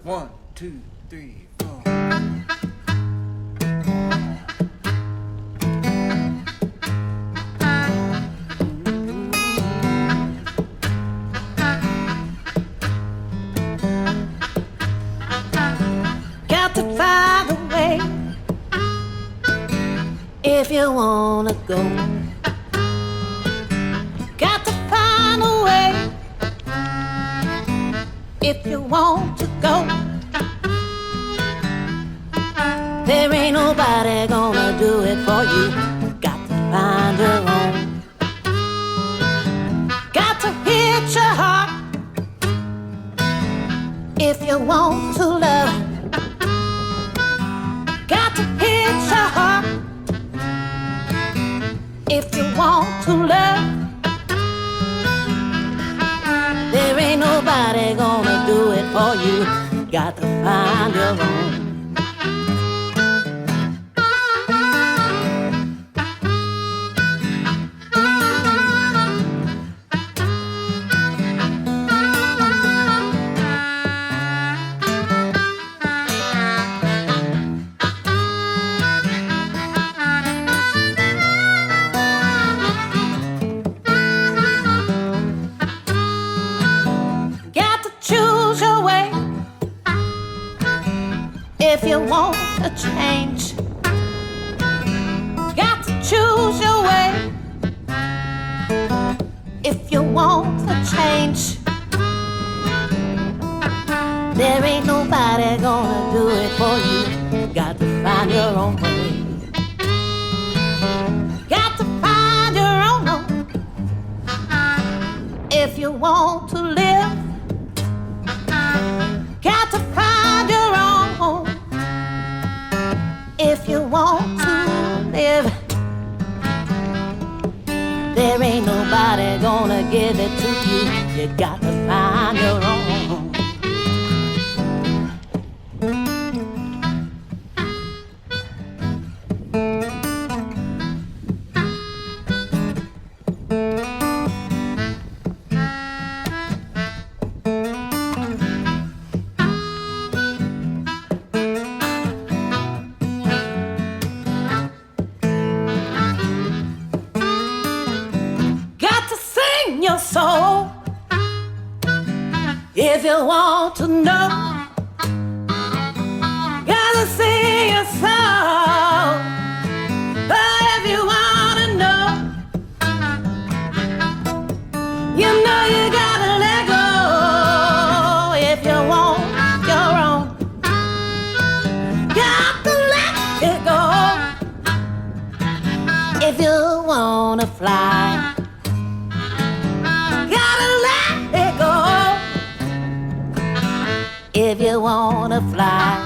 1, 2, 3, 4. Got to find a way if you wanna go. Got to find a way if you want to go. There ain't nobody gonna do it for you. Got to find your own. Got to hit your heart if you want to love. Got to hit your heart if you want to love. There ain't nobody gonna do it for you. Got to find your own. If you want to change, got to choose your way. If you want to change, there ain't nobody gonna do it for you. Got to find your own way. Got to find your own way. If you want to live, got to find your own. If you want to live, there ain't nobody gonna give it to you. You got to find your own. Your soul, if you want to know, gotta sing your soul. But if you wanna know, you know you gotta let go. If you want your own, got to let it go. If you wanna fly, if you wanna fly.